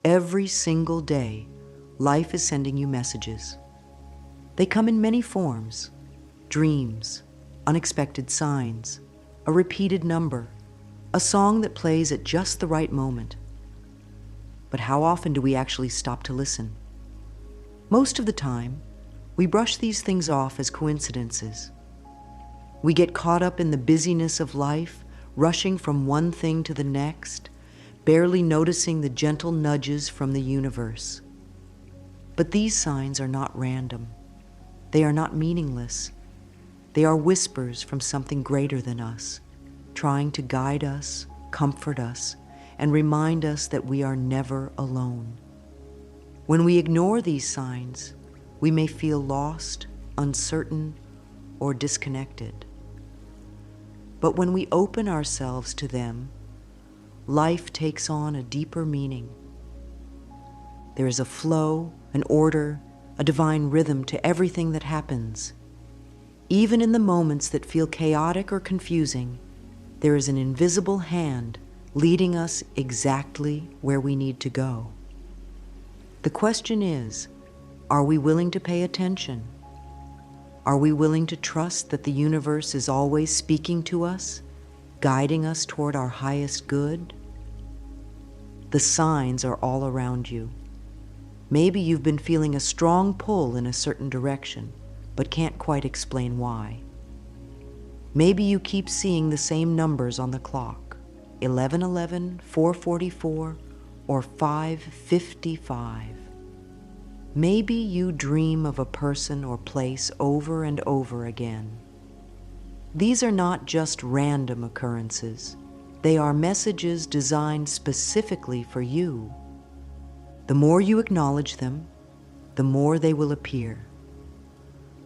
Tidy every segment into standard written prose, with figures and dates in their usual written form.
Every single day, life is sending you messages. They come in many forms: dreams, unexpected signs, a repeated number, a song that plays at just the right moment. But how often do we actually stop to listen? Most of the time, we brush these things off as coincidences. We get caught up in the busyness of life, rushing from one thing to the next, barely noticing the gentle nudges from the universe. But these signs are not random. They are not meaningless. They are whispers from something greater than us, trying to guide us, comfort us, and remind us that we are never alone. When we ignore these signs, we may feel lost, uncertain, or disconnected. But when we open ourselves to them, life takes on a deeper meaning. There is a flow, an order, a divine rhythm to everything that happens. Even in the moments that feel chaotic or confusing, there is an invisible hand leading us exactly where we need to go. The question is, are we willing to pay attention? Are we willing to trust that the universe is always speaking to us, guiding us toward our highest good? The signs are all around you. Maybe you've been feeling a strong pull in a certain direction, but can't quite explain why. Maybe you keep seeing the same numbers on the clock, 11:11, 4:44, or 5:55. Maybe you dream of a person or place over and over again. These are not just random occurrences. They are messages designed specifically for you. The more you acknowledge them, the more they will appear.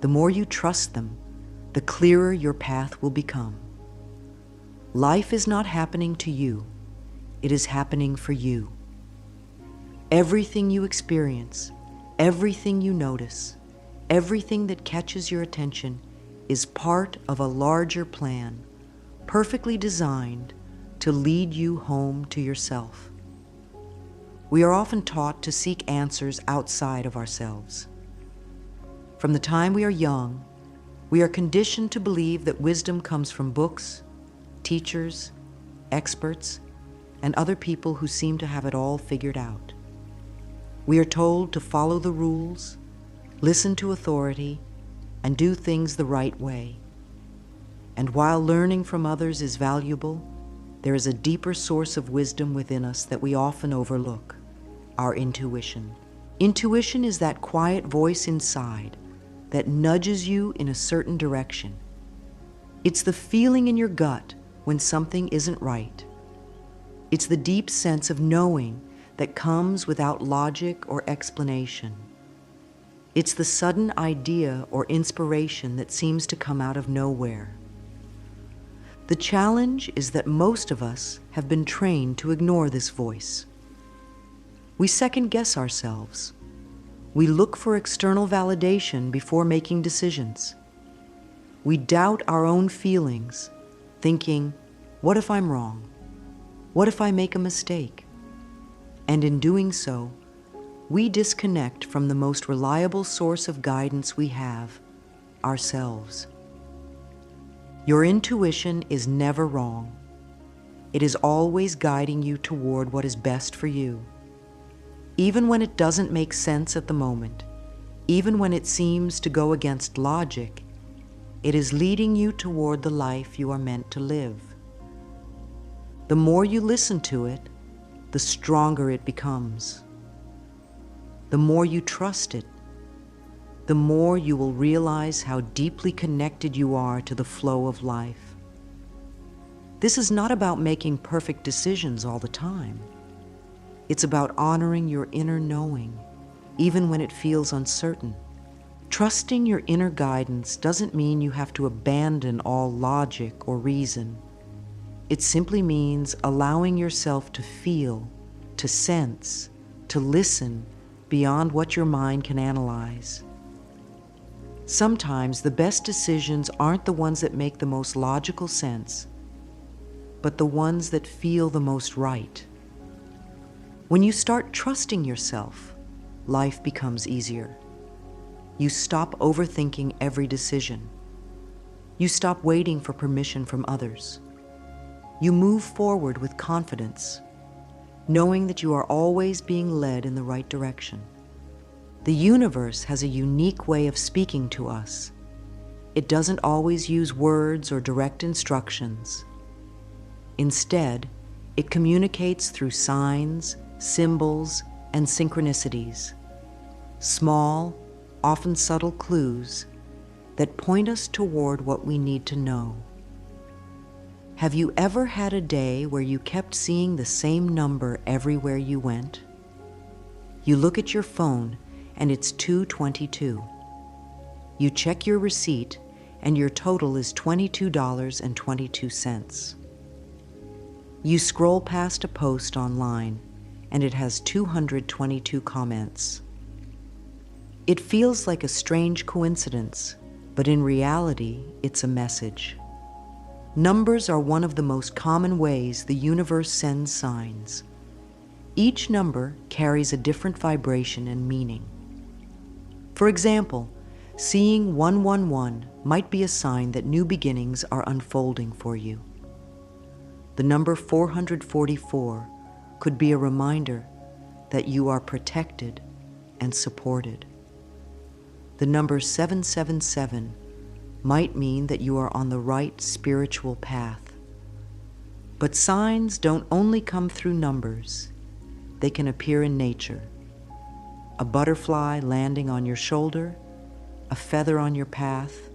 The more you trust them, the clearer your path will become. Life is not happening to you. It is happening for you. Everything you experience, everything you notice, everything that catches your attention is part of a larger plan, perfectly designed to lead you home to yourself. We are often taught to seek answers outside of ourselves. From the time we are young, we are conditioned to believe that wisdom comes from books, teachers, experts, and other people who seem to have it all figured out. We are told to follow the rules, listen to authority, and do things the right way. And while learning from others is valuable, there is a deeper source of wisdom within us that we often overlook: our intuition. Intuition is that quiet voice inside that nudges you in a certain direction. It's the feeling in your gut when something isn't right. It's the deep sense of knowing that comes without logic or explanation. It's the sudden idea or inspiration that seems to come out of nowhere. The challenge is that most of us have been trained to ignore this voice. We second-guess ourselves. We look for external validation before making decisions. We doubt our own feelings, thinking, what if I'm wrong? What if I make a mistake? And in doing so, we disconnect from the most reliable source of guidance we have, ourselves. Your intuition is never wrong. It is always guiding you toward what is best for you. Even when it doesn't make sense at the moment, even when it seems to go against logic, it is leading you toward the life you are meant to live. The more you listen to it, the stronger it becomes. The more you trust it, the more you will realize how deeply connected you are to the flow of life. This is not about making perfect decisions all the time. It's about honoring your inner knowing, even when it feels uncertain. Trusting your inner guidance doesn't mean you have to abandon all logic or reason. It simply means allowing yourself to feel, to sense, to listen beyond what your mind can analyze. Sometimes the best decisions aren't the ones that make the most logical sense, but the ones that feel the most right. When you start trusting yourself, life becomes easier. You stop overthinking every decision. You stop waiting for permission from others. You move forward with confidence, knowing that you are always being led in the right direction. The universe has a unique way of speaking to us. It doesn't always use words or direct instructions. Instead, it communicates through signs, symbols, and synchronicities. Small, often subtle clues that point us toward what we need to know. Have you ever had a day where you kept seeing the same number everywhere you went? You look at your phone and it's 2:22. You check your receipt and your total is $22.22. You scroll past a post online and it has 222 comments. It feels like a strange coincidence, but in reality, it's a message. Numbers are one of the most common ways the universe sends signs. Each number carries a different vibration and meaning. For example, seeing 111 might be a sign that new beginnings are unfolding for you. The number 444 could be a reminder that you are protected and supported. The number 777 might mean that you are on the right spiritual path. But signs don't only come through numbers. They can appear in nature. A butterfly landing on your shoulder, a feather on your path,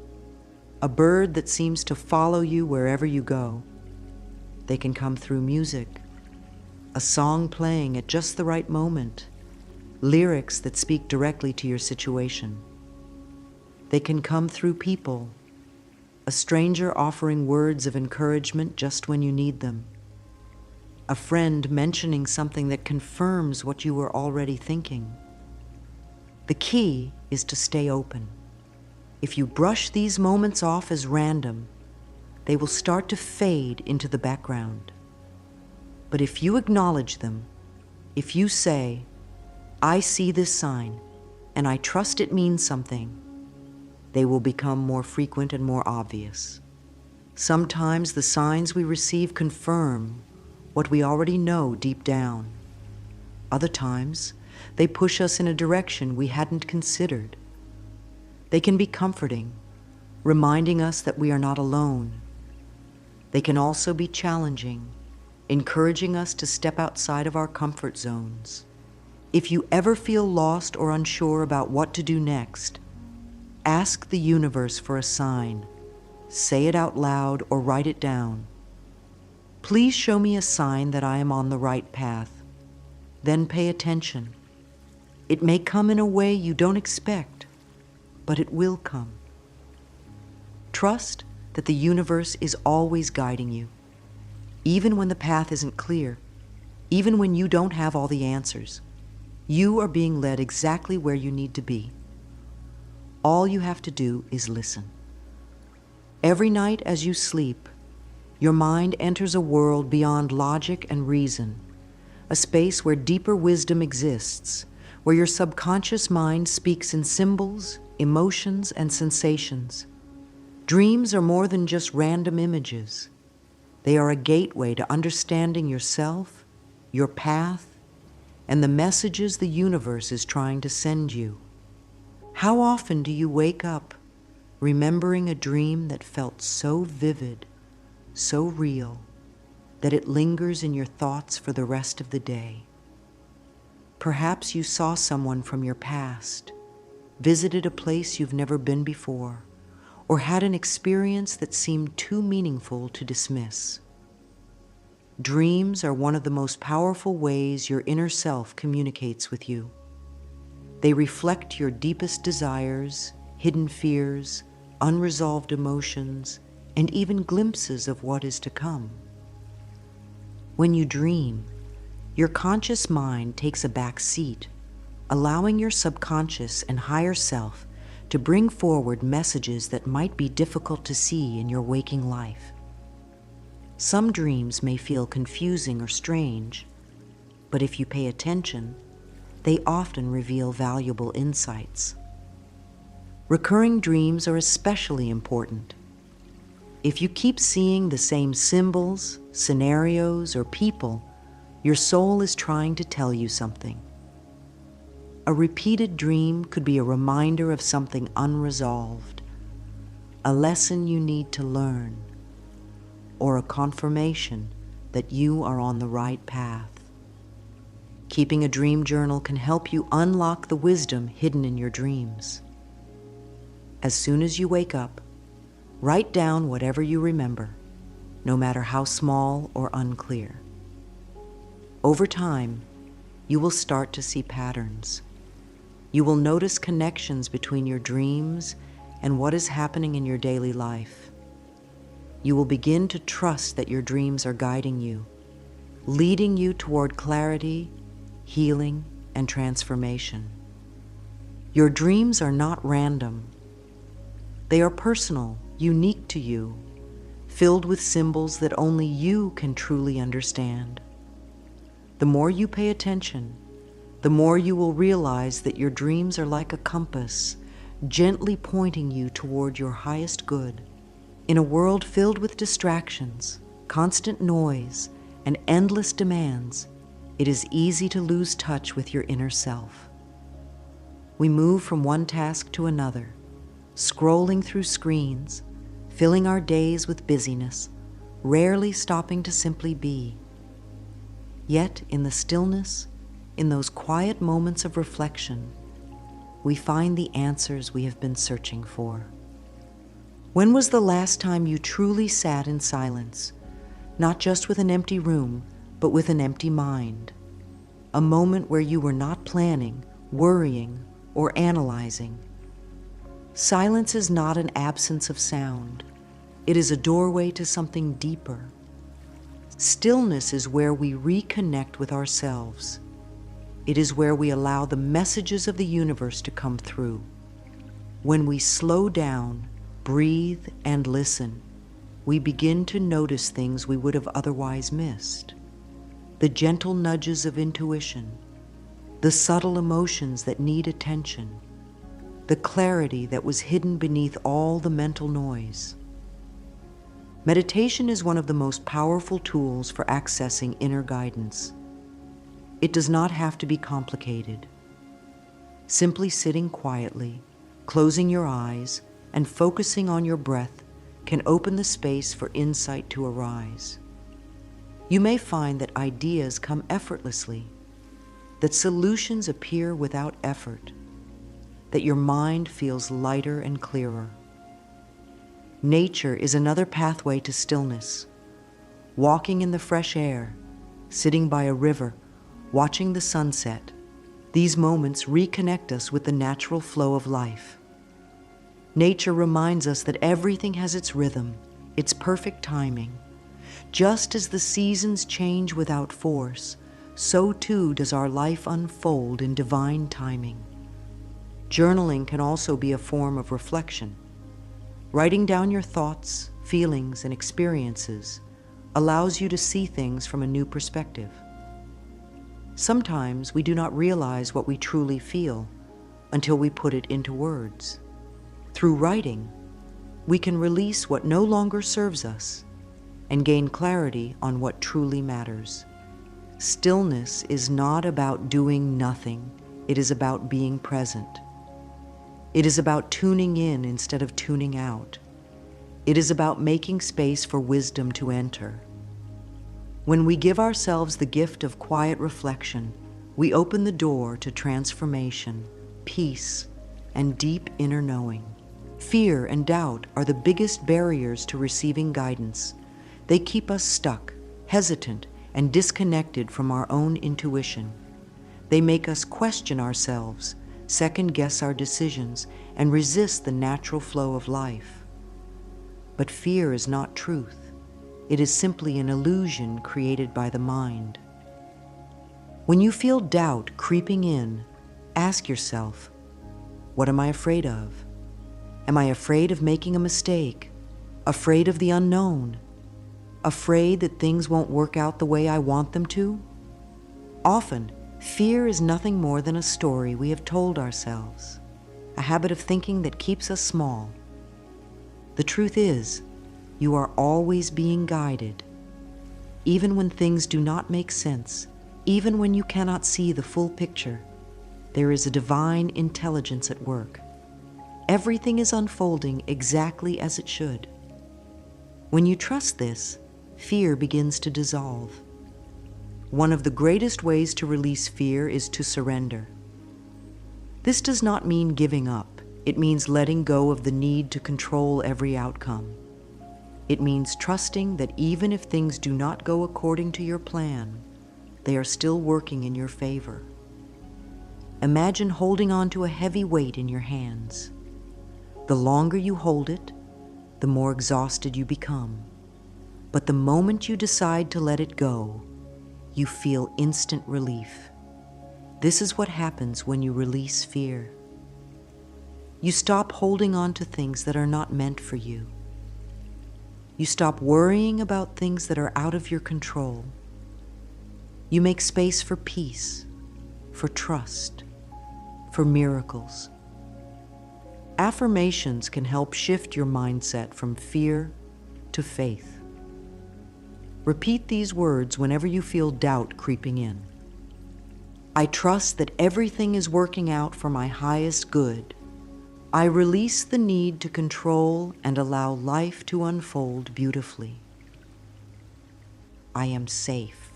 a bird that seems to follow you wherever you go. They can come through music, a song playing at just the right moment, lyrics that speak directly to your situation. They can come through people, a stranger offering words of encouragement just when you need them, a friend mentioning something that confirms what you were already thinking. The key is to stay open. If you brush these moments off as random, they will start to fade into the background. But if you acknowledge them, if you say, "I see this sign, and I trust it means something," they will become more frequent and more obvious. Sometimes the signs we receive confirm what we already know deep down. Other times, they push us in a direction we hadn't considered. They can be comforting, reminding us that we are not alone. They can also be challenging, encouraging us to step outside of our comfort zones. If you ever feel lost or unsure about what to do next, ask the universe for a sign. Say it out loud or write it down. Please show me a sign that I am on the right path. Then pay attention. It may come in a way you don't expect, but it will come. Trust that the universe is always guiding you, even when the path isn't clear, even when you don't have all the answers. You are being led exactly where you need to be. All you have to do is listen. Every night as you sleep, your mind enters a world beyond logic and reason, a space where deeper wisdom exists, where your subconscious mind speaks in symbols, emotions, and sensations. Dreams are more than just random images. They are a gateway to understanding yourself, your path, and the messages the universe is trying to send you. How often do you wake up remembering a dream that felt so vivid, so real, that it lingers in your thoughts for the rest of the day? Perhaps you saw someone from your past, visited a place you've never been before, or had an experience that seemed too meaningful to dismiss. Dreams are one of the most powerful ways your inner self communicates with you. They reflect your deepest desires, hidden fears, unresolved emotions, and even glimpses of what is to come. When you dream, your conscious mind takes a back seat, allowing your subconscious and higher self to bring forward messages that might be difficult to see in your waking life. Some dreams may feel confusing or strange, but if you pay attention, they often reveal valuable insights. Recurring dreams are especially important. If you keep seeing the same symbols, scenarios, or people, your soul is trying to tell you something. A repeated dream could be a reminder of something unresolved, a lesson you need to learn, or a confirmation that you are on the right path. Keeping a dream journal can help you unlock the wisdom hidden in your dreams. As soon as you wake up, write down whatever you remember, no matter how small or unclear. Over time, you will start to see patterns. You will notice connections between your dreams and what is happening in your daily life. You will begin to trust that your dreams are guiding you, leading you toward clarity, healing, and transformation. Your dreams are not random. They are personal, unique to you, filled with symbols that only you can truly understand. The more you pay attention, the more you will realize that your dreams are like a compass, gently pointing you toward your highest good. In a world filled with distractions, constant noise, and endless demands, it is easy to lose touch with your inner self. We move from one task to another, scrolling through screens, filling our days with busyness, rarely stopping to simply be. Yet, in the stillness, in those quiet moments of reflection, we find the answers we have been searching for. When was the last time you truly sat in silence, not just with an empty room, but with an empty mind? A moment where you were not planning, worrying, or analyzing. Silence is not an absence of sound. It is a doorway to something deeper. Stillness is where we reconnect with ourselves. It is where we allow the messages of the universe to come through. When we slow down, breathe, and listen, we begin to notice things we would have otherwise missed. The gentle nudges of intuition, the subtle emotions that need attention, the clarity that was hidden beneath all the mental noise. Meditation is one of the most powerful tools for accessing inner guidance. It does not have to be complicated. Simply sitting quietly, closing your eyes, and focusing on your breath can open the space for insight to arise. You may find that ideas come effortlessly, that solutions appear without effort, that your mind feels lighter and clearer. Nature is another pathway to stillness. Walking in the fresh air, sitting by a river, watching the sunset, these moments reconnect us with the natural flow of life. Nature reminds us that everything has its rhythm, its perfect timing. Just as the seasons change without force, so too does our life unfold in divine timing. Journaling can also be a form of reflection. Writing down your thoughts, feelings, and experiences allows you to see things from a new perspective. Sometimes we do not realize what we truly feel until we put it into words. Through writing, we can release what no longer serves us and gain clarity on what truly matters. Stillness is not about doing nothing. It is about being present. It is about tuning in instead of tuning out. It is about making space for wisdom to enter. When we give ourselves the gift of quiet reflection, we open the door to transformation, peace, and deep inner knowing. Fear and doubt are the biggest barriers to receiving guidance. They keep us stuck, hesitant, and disconnected from our own intuition. They make us question ourselves, second-guess our decisions, and resist the natural flow of life. But fear is not truth. It is simply an illusion created by the mind. When you feel doubt creeping in, ask yourself, what am I afraid of? Am I afraid of making a mistake? Afraid of the unknown? Afraid that things won't work out the way I want them to? Often, fear is nothing more than a story we have told ourselves, a habit of thinking that keeps us small. The truth is, you are always being guided. Even when things do not make sense, even when you cannot see the full picture, there is a divine intelligence at work. Everything is unfolding exactly as it should. When you trust this, fear begins to dissolve. One of the greatest ways to release fear is to surrender. This does not mean giving up. It means letting go of the need to control every outcome. It means trusting that even if things do not go according to your plan, they are still working in your favor. Imagine holding on to a heavy weight in your hands. The longer you hold it, the more exhausted you become. But the moment you decide to let it go, you feel instant relief. This is what happens when you release fear. You stop holding on to things that are not meant for you. You stop worrying about things that are out of your control. You make space for peace, for trust, for miracles. Affirmations can help shift your mindset from fear to faith. Repeat these words whenever you feel doubt creeping in. I trust that everything is working out for my highest good. I release the need to control and allow life to unfold beautifully. I am safe.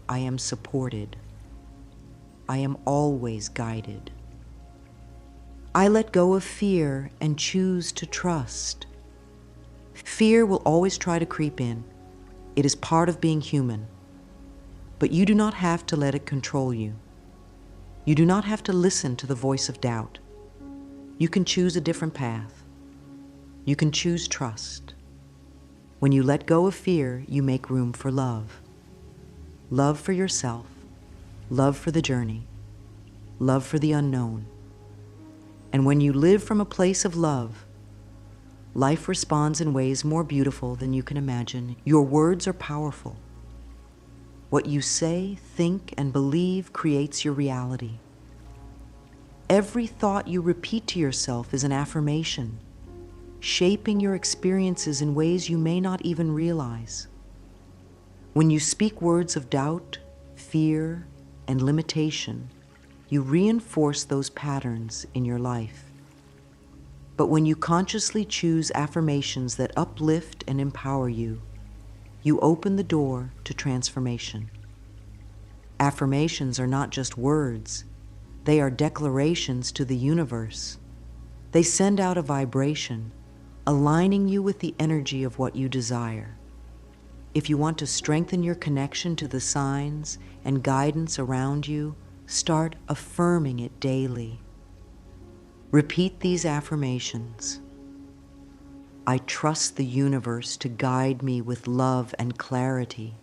I am supported. I am always guided. I let go of fear and choose to trust. Fear will always try to creep in. It is part of being human. But you do not have to let it control you. You do not have to listen to the voice of doubt. You can choose a different path. You can choose trust. When you let go of fear, you make room for love. Love for yourself, love for the journey, love for the unknown. And when you live from a place of love, life responds in ways more beautiful than you can imagine. Your words are powerful. What you say, think, and believe creates your reality. Every thought you repeat to yourself is an affirmation, shaping your experiences in ways you may not even realize. When you speak words of doubt, fear, and limitation, you reinforce those patterns in your life. But when you consciously choose affirmations that uplift and empower you, you open the door to transformation. Affirmations are not just words. They are declarations to the universe. They send out a vibration, aligning you with the energy of what you desire. If you want to strengthen your connection to the signs and guidance around you, start affirming it daily. Repeat these affirmations. I trust the universe to guide me with love and clarity.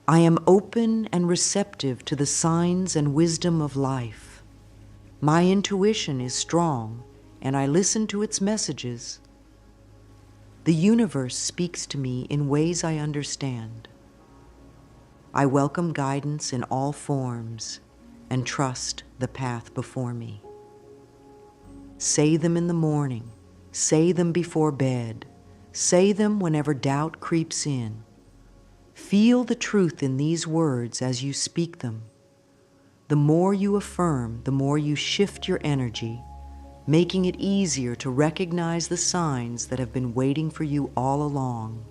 I am open and receptive to the signs and wisdom of life. My intuition is strong, and I listen to its messages. The universe speaks to me in ways I understand. I welcome guidance in all forms and trust the path before me. Say them in the morning. Say them before bed. Say them whenever doubt creeps in. Feel the truth in these words as you speak them. The more you affirm, the more you shift your energy, making it easier to recognize the signs that have been waiting for you all along.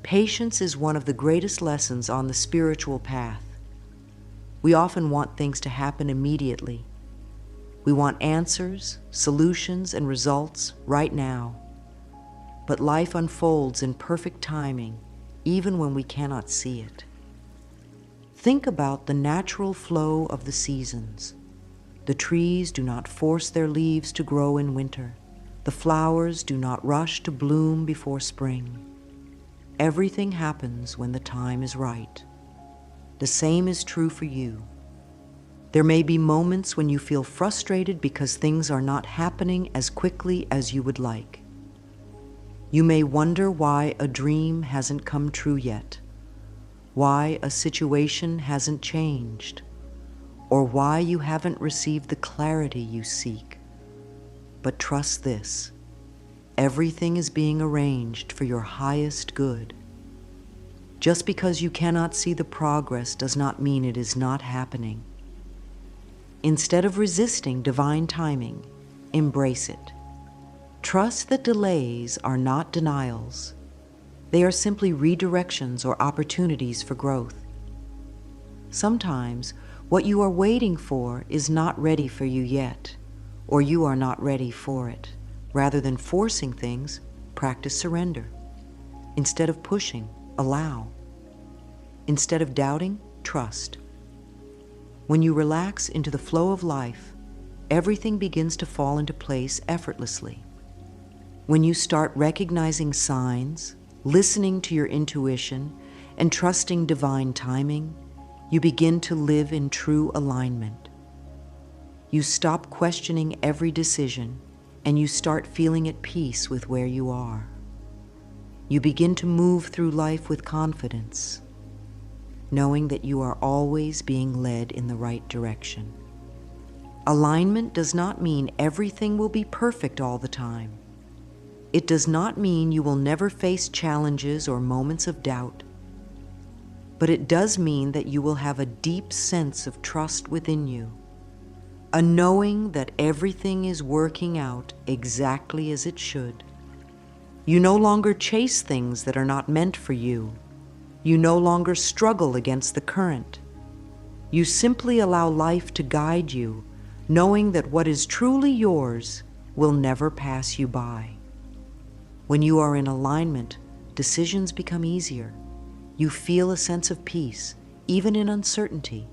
Patience is one of the greatest lessons on the spiritual path. We often want things to happen immediately. We want answers, solutions, and results right now. But life unfolds in perfect timing, even when we cannot see it. Think about the natural flow of the seasons. The trees do not force their leaves to grow in winter. The flowers do not rush to bloom before spring. Everything happens when the time is right. The same is true for you. There may be moments when you feel frustrated because things are not happening as quickly as you would like. You may wonder why a dream hasn't come true yet, why a situation hasn't changed, or why you haven't received the clarity you seek. But trust this: everything is being arranged for your highest good. Just because you cannot see the progress does not mean it is not happening. Instead of resisting divine timing, embrace it. Trust that delays are not denials. They are simply redirections or opportunities for growth. Sometimes what you are waiting for is not ready for you yet, or you are not ready for it. Rather than forcing things, practice surrender. Instead of pushing, allow. Instead of doubting, trust. When you relax into the flow of life, everything begins to fall into place effortlessly. When you start recognizing signs, listening to your intuition, and trusting divine timing, you begin to live in true alignment. You stop questioning every decision, and you start feeling at peace with where you are. You begin to move through life with confidence, knowing that you are always being led in the right direction. Alignment does not mean everything will be perfect all the time. It does not mean you will never face challenges or moments of doubt. But it does mean that you will have a deep sense of trust within you, a knowing that everything is working out exactly as it should. You no longer chase things that are not meant for you. You no longer struggle against the current. You simply allow life to guide you, knowing that what is truly yours will never pass you by. When you are in alignment, decisions become easier. You feel a sense of peace, even in uncertainty.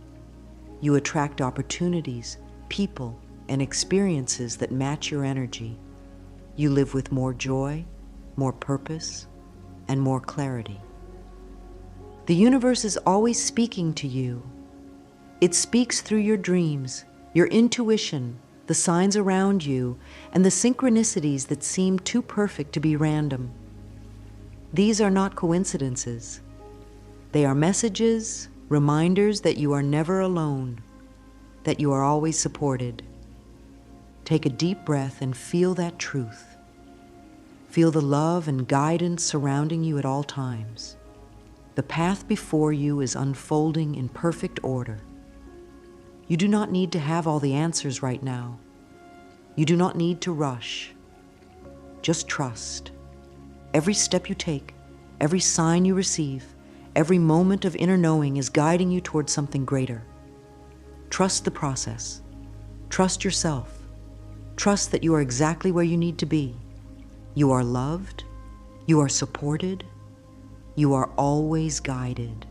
You attract opportunities, people, and experiences that match your energy. You live with more joy, more purpose, and more clarity. The universe is always speaking to you. It speaks through your dreams, your intuition, the signs around you, and the synchronicities that seem too perfect to be random. These are not coincidences. They are messages, reminders that you are never alone, that you are always supported. Take a deep breath and feel that truth. Feel the love and guidance surrounding you at all times. The path before you is unfolding in perfect order. You do not need to have all the answers right now. You do not need to rush. Just trust. Every step you take, every sign you receive, every moment of inner knowing is guiding you towards something greater. Trust the process. Trust yourself. Trust that you are exactly where you need to be. You are loved. You are supported. You are always guided.